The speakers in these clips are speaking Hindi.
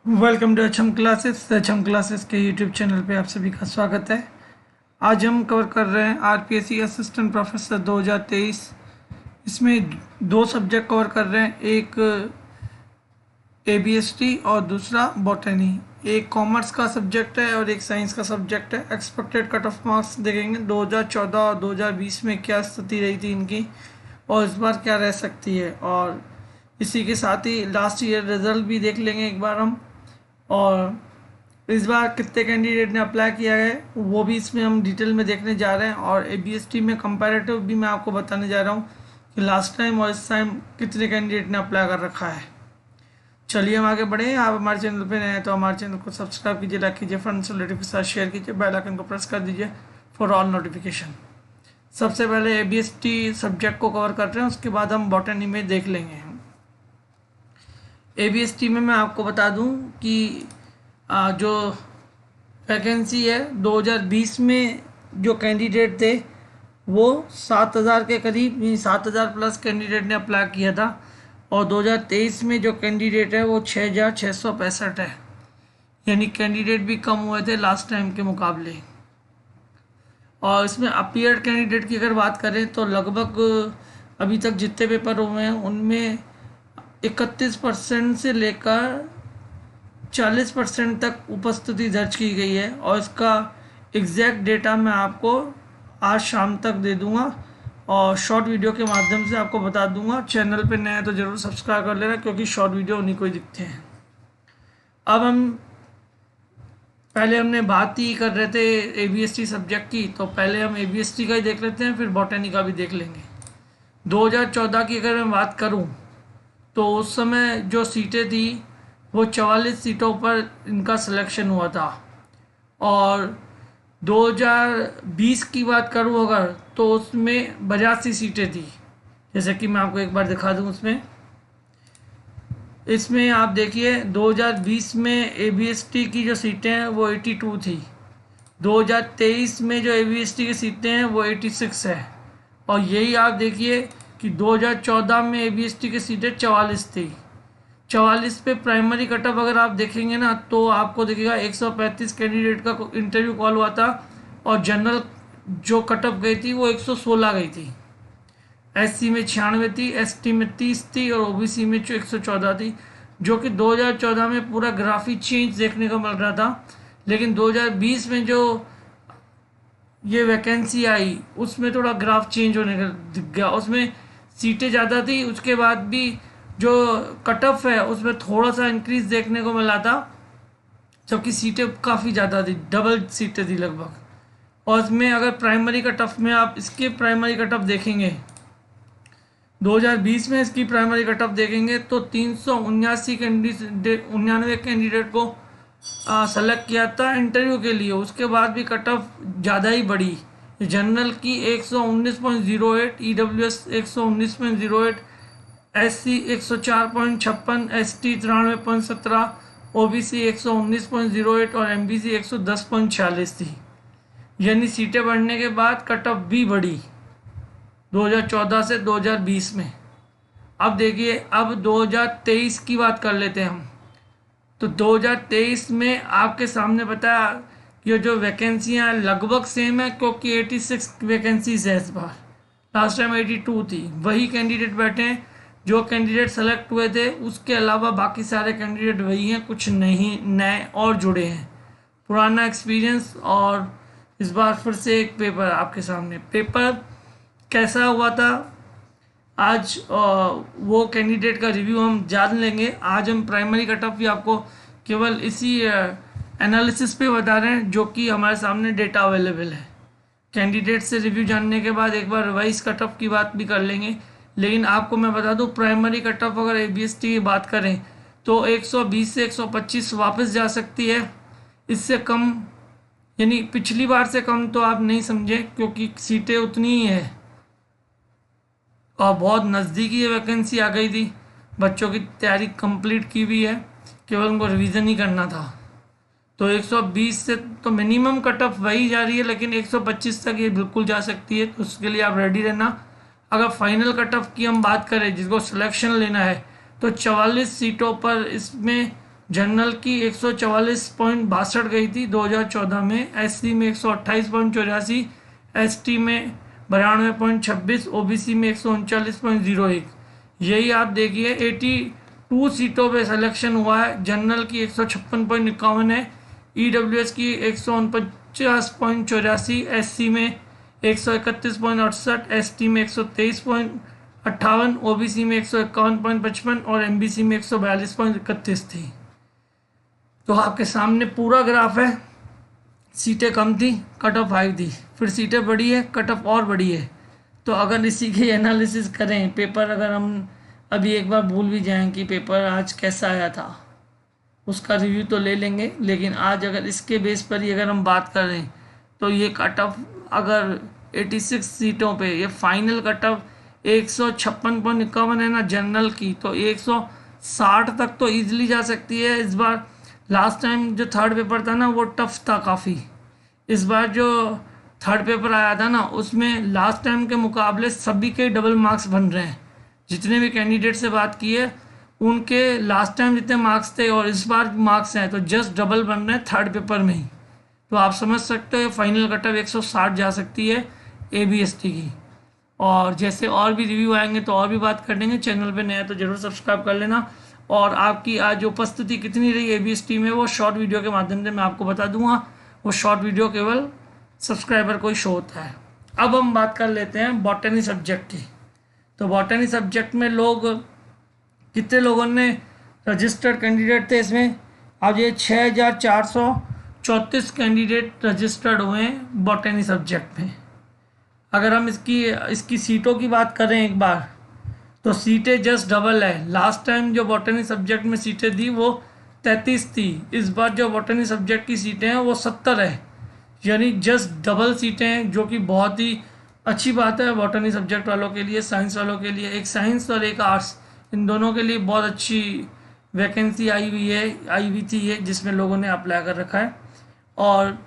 वेलकम टू एचएम क्लासेस के यूट्यूब चैनल पे आप सभी का स्वागत है। आज हम कवर कर रहे हैं आरपीएससी असिस्टेंट प्रोफेसर 2023। इसमें दो सब्जेक्ट कवर कर रहे हैं, एक एबीएसटी और दूसरा बॉटनी। एक कॉमर्स का सब्जेक्ट है और एक साइंस का सब्जेक्ट है। एक्सपेक्टेड कट ऑफ मार्क्स देखेंगे 2014 और 2020 में क्या स्थिति रही थी इनकी और इस बार क्या रह सकती है, और इसी के साथ ही लास्ट ईयर रिजल्ट भी देख लेंगे एक बार हम। और इस बार कितने कैंडिडेट ने अप्लाई किया है वो भी इसमें हम डिटेल में देखने जा रहे हैं, और एबीएसटी में कंपैरेटिव भी मैं आपको बताने जा रहा हूँ कि लास्ट टाइम और इस टाइम कितने कैंडिडेट ने अप्लाई कर रखा है। चलिए हम आगे बढ़े। आप हमारे चैनल पे नए हैं तो हमारे चैनल को सब्सक्राइब कीजिए, लाइक कीजिए, फ्रेंड्स रिलेटिव के साथ शेयर कीजिए, बेल आइकन को प्रेस कर दीजिए फॉर ऑल नोटिफिकेशन। सबसे पहले एबीएसटी सब्जेक्ट को कवर कर रहे हैं, उसके बाद हम बॉटनी में देख लेंगे। एबीएसटी में मैं आपको बता दूं कि जो वैकेंसी है 2020 में जो कैंडिडेट थे वो 7000 के करीब, 7000 प्लस कैंडिडेट ने अप्लाई किया था, और 2023 में जो कैंडिडेट है वो 6665 है, यानी कैंडिडेट भी कम हुए थे लास्ट टाइम के मुकाबले। और इसमें अपीयर्ड कैंडिडेट की अगर बात करें तो लगभग अभी तक जितने पेपर हुए हैं उनमें 31% से लेकर 40% तक उपस्थिति दर्ज की गई है, और इसका एग्जैक्ट डेटा मैं आपको आज शाम तक दे दूंगा और शॉर्ट वीडियो के माध्यम से आपको बता दूंगा। चैनल पे नए हैं तो ज़रूर सब्सक्राइब कर लेना, क्योंकि शॉर्ट वीडियो उन्हीं को ही दिखते हैं। अब हम पहले हमने बात ही कर रहे थे एबीएसटी सब्जेक्ट की, तो पहले हम एबीएसटी का ही देख लेते हैं, फिर बॉटनी का भी देख लेंगे। 2014 की अगर मैं बात करूं तो उस समय जो सीटें थी वो 44 सीटों पर इनका सिलेक्शन हुआ था, और 2020 की बात करूं अगर तो उसमें 82 सीटें थी। जैसे कि मैं आपको एक बार दिखा दूं इसमें आप देखिए 2020 में एबीएसटी की जो सीटें हैं वो 82 थी, 2023 में जो एबीएसटी की सीटें हैं वो 86 है, और यही आप देखिए कि 2014 में एबीएसटी की सीटें 44 थी। 44 पे प्राइमरी कटअप अगर आप देखेंगे ना तो आपको दिखेगा 135 कैंडिडेट का इंटरव्यू कॉल हुआ था, और जनरल जो कटअप गई थी वो 116 गई थी। एससी में 96 थी, एसटी में 30 थी, और ओबीसी में 114 थी, जो कि 2014 में पूरा ग्राफिक चेंज देखने को मिल रहा था। लेकिन 2020 में जो ये वैकेंसी आई उसमें थोड़ा ग्राफ चेंज होने का दिख गया। उसमें सीटें ज़्यादा थी, उसके बाद भी जो कट ऑफ है उसमें थोड़ा सा इंक्रीज देखने को मिला था, जबकि सीटें काफ़ी ज़्यादा थी, डबल सीटें थी लगभग। और इसमें अगर प्राइमरी कट ऑफ में आप इसके प्राइमरी कट ऑफ देखेंगे 2020 में इसकी प्राइमरी कट ऑफ देखेंगे तो 379 कैंडिडेट को सेलेक्ट किया था इंटरव्यू के लिए। उसके बाद भी कट ऑफ ज़्यादा ही बढ़ी। जनरल की 119.08, ईडब्ल्यूएस 119.08, एससी 104.56, एसटी 93.17, ओबीसी 119.08 और एमबीसी 110.46 थी। यानी सीटें बढ़ने के बाद कट ऑफ भी बढ़ी 2014 से 2020 में। अब देखिए, अब 2023 की बात कर लेते हैं हम। तो 2023 में आपके सामने बताया ये जो वैकेंसियाँ लगभग सेम है, क्योंकि 86 वैकेंसीज है इस बार, लास्ट टाइम 82 थी। वही कैंडिडेट बैठे हैं, जो कैंडिडेट सेलेक्ट हुए थे उसके अलावा बाकी सारे कैंडिडेट वही हैं, कुछ नहीं नए और जुड़े हैं। पुराना एक्सपीरियंस और इस बार फिर से एक पेपर आपके सामने। पेपर कैसा हुआ था आज वो कैंडिडेट का रिव्यू हम जान लेंगे। आज हम प्राइमरी कट ऑफ भी आपको केवल इसी एनालिसिस पे बता रहे हैं जो कि हमारे सामने डेटा अवेलेबल है। कैंडिडेट से रिव्यू जानने के बाद एक बार रिवाइज कट ऑफ की बात भी कर लेंगे। लेकिन आपको मैं बता दूं, प्राइमरी कट ऑफ अगर एबीएसटी की बात करें तो 120 से 125 वापस जा सकती है। इससे कम, यानी पिछली बार से कम तो आप नहीं समझे, क्योंकि सीटें उतनी ही है और बहुत नज़दीकी ये वैकेंसी आ गई थी। बच्चों की तैयारी कंप्लीट की हुई है, केवल उनको रिवीजन ही करना था। तो 120 से तो मिनिमम कट ऑफ वही जा रही है, लेकिन 125 तक ये बिल्कुल जा सकती है, तो उसके लिए आप रेडी रहना। अगर फाइनल कट ऑफ की हम बात करें जिसको सिलेक्शन लेना है तो 44 सीटों पर इसमें जनरल की 144.62 गई थी 2014 में, एससी में 128.84, एसटी में 92.26, ओबीसी में 139.01। यही आप देखिए 82 सीटों पे सिलेक्शन हुआ है। जनरल की 156.51 है, ईडब्ल्यूएस की 149.84, एससी में 131.68, एसटी में 123.58, ओबीसी में 151.55 और एमबीसी में 142.31 थी। तो आपके सामने पूरा ग्राफ है। सीटें कम थी, कट ऑफ हाई थी, फिर सीटें बढ़ी है, कट ऑफ और बढ़ी है। तो अगर इसी की एनालिसिस करें, पेपर अगर हम अभी एक बार भूल भी जाएं कि पेपर आज कैसा आया था, उसका रिव्यू तो ले लेंगे, लेकिन आज अगर इसके बेस पर ही अगर हम बात करें तो ये कट ऑफ अगर 86 सीटों पे ये फाइनल कट ऑफ 156.51 है ना जनरल की, तो 160 तक तो इजीली जा सकती है इस बार। लास्ट टाइम जो थर्ड पेपर था ना वो टफ था काफ़ी। इस बार जो थर्ड पेपर आया था ना उसमें लास्ट टाइम के मुकाबले सभी के डबल मार्क्स बन रहे हैं। जितने भी कैंडिडेट से बात की है उनके लास्ट टाइम जितने मार्क्स थे और इस बार मार्क्स हैं तो जस्ट डबल बन रहे हैं थर्ड पेपर में ही। तो आप समझ सकते हो फाइनल कट ऑफ 160 जा सकती है ABST की। और जैसे और भी रिव्यू आएंगे तो और भी बात कर लेंगे। चैनल पे नया तो जरूर सब्सक्राइब कर लेना। और आपकी आज उपस्थिति कितनी रही ABST में वो शॉर्ट वीडियो के माध्यम से मैं आपको बता दूंगा। वो शॉर्ट वीडियो केवल सब्सक्राइबर को ही शो होता है। अब हम बात कर लेते हैं बॉटनी सब्जेक्ट की। तो बॉटनी सब्जेक्ट में लोग कितने लोगों ने रजिस्टर्ड कैंडिडेट थे इसमें? अब ये 6434 कैंडिडेट रजिस्टर्ड हुए हैं बॉटनी सब्जेक्ट में। अगर हम इसकी सीटों की बात करें एक बार तो सीटें जस्ट डबल है। लास्ट टाइम जो बॉटनी सब्जेक्ट में सीटें थी वो 33 थी, इस बार जो बॉटनी सब्जेक्ट की सीटें हैं वो 70 है, यानी जस्ट डबल सीटें हैं, जो कि बहुत ही अच्छी बात है बॉटनी सब्जेक्ट वालों के लिए। साइंस वालों के लिए, एक साइंस और एक आर्ट्स, इन दोनों के लिए बहुत अच्छी वैकेंसी आई हुई थी ये, जिसमें लोगों ने अप्लाई कर रखा है। और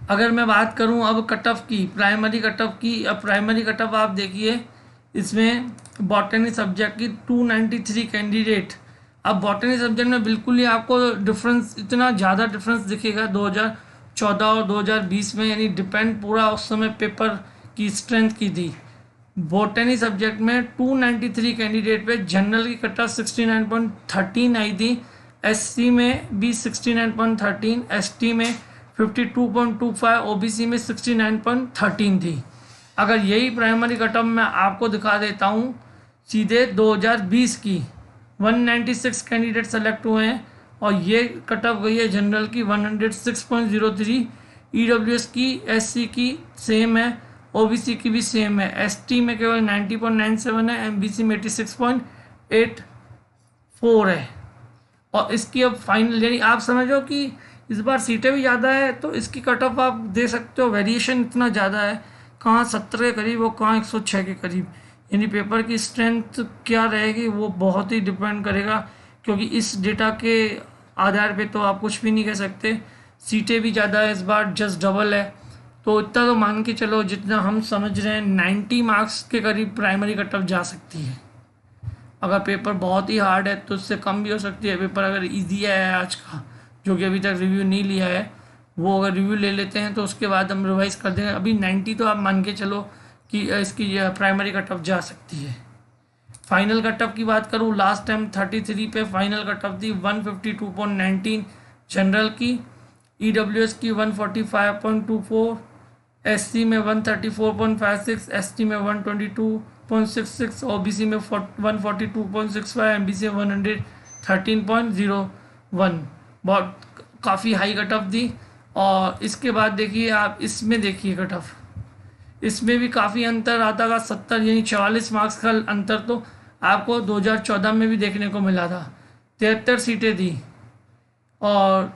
अगर मैं बात करूं अब कट ऑफ की, प्राइमरी कट ऑफ की, अब प्राइमरी कट ऑफ आप देखिए इसमें बॉटनी सब्जेक्ट की 293 कैंडिडेट। अब बॉटनी सब्जेक्ट में बिल्कुल ही आपको डिफरेंस, इतना ज़्यादा डिफरेंस दिखेगा 2014 और 2020 में, यानी डिपेंड पूरा उस समय पेपर की स्ट्रेंथ की थी। बॉटनी सब्जेक्ट में 293 कैंडिडेट पे जनरल की कट ऑफ 69.13 आई थी, एससी में भी 69.13, एसटी में 52.25, ओबीसी में 69.13 थी। अगर यही प्राइमरी कट ऑफ मैं आपको दिखा देता हूँ सीधे 2020 की, 196 कैंडिडेट सेलेक्ट हुए हैं और ये कट ऑफ गई है जनरल की 106.03, ईडब्ल्यूएस की, एससी की सेम है, ओबीसी की भी सेम है, एसटी में केवल 90.97 है, एमबीसी में 86.84 है। और इसकी अब फाइनल, यानी आप समझो कि इस बार सीटें भी ज़्यादा है तो इसकी कट ऑफ आप दे सकते हो, वेरिएशन इतना ज़्यादा है, कहाँ 70 के करीब और कहाँ 106 के करीब। यानी पेपर की स्ट्रेंथ क्या रहेगी वो बहुत ही डिपेंड करेगा, क्योंकि इस डेटा के आधार पे तो आप कुछ भी नहीं कह सकते। सीटें भी ज़्यादा है इस बार, जस्ट डबल है, तो इतना तो मान के चलो जितना हम समझ रहे हैं 90 मार्क्स के करीब प्राइमरी कट ऑफ जा सकती है। अगर पेपर बहुत ही हार्ड है तो उससे कम भी हो सकती है। पेपर अगर ईजी है आज का, जो कि अभी तक रिव्यू नहीं लिया है, वो अगर रिव्यू ले लेते हैं तो उसके बाद हम रिवाइज कर देंगे। अभी 90 तो आप मान के चलो कि इसकी प्राइमरी कट ऑफ जा सकती है। फाइनल कट ऑफ की बात करूँ, लास्ट टाइम 33 पे फाइनल कट ऑफ थी, 152.19 जनरल की, ईडब्ल्यूएस की 145.24, एससी में 134.56, एसटी में 122.66, ओबीसी में 142.65, एमबीसी में 113.01। बहुत काफ़ी हाई कट ऑफ थी। और इसके बाद देखिए आप इसमें देखिए कट ऑफ, इसमें भी काफ़ी अंतर आता था, 70 यानी 44 मार्क्स का अंतर तो आपको 2014 में भी देखने को मिला था। 73 सीटें थी और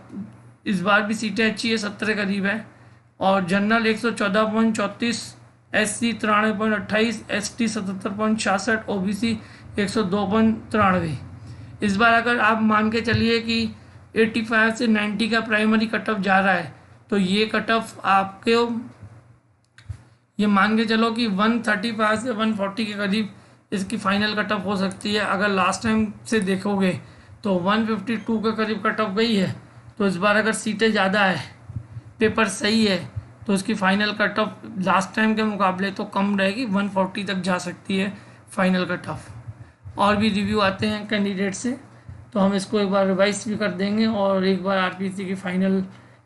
इस बार भी सीटें अच्छी है, 70 करीब है। और जनरल 114.34, एससी 93.28, एसटी 77.66, ओबीसी 102.93। इस बार अगर आप मान के चलिए कि 85 से 90 का प्राइमरी कट ऑफ जा रहा है तो ये कट ऑफ आपके ये मान के चलो कि 135 से 140 के करीब इसकी फाइनल कट ऑफ हो सकती है। अगर लास्ट टाइम से देखोगे तो 152 के करीब कट ऑफ गई है। तो इस बार अगर सीटें ज़्यादा है, पेपर सही है, तो उसकी final cut off last time के मुकाबले तो कम रहेगी, 140 तक जा सकती है फाइनल कट ऑफ। और भी रिव्यू आते हैं कैंडिडेट से, तो हम इसको एक बार रिवाइज भी कर देंगे और एक बार आरपीसी की फाइनल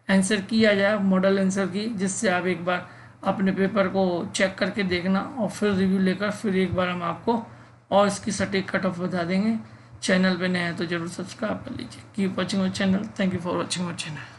आंसर किया जाए, मॉडल आंसर की, जिससे आप एक बार अपने पेपर को चेक करके देखना और फिर रिव्यू लेकर फिर एक बार हम आपको और इसकी सटीक कट ऑफ बता देंगे। चैनल पे नए हैं तो जरूर सब्सक्राइब कर लीजिए। Keep watching our channel. Thank you for watching our channel.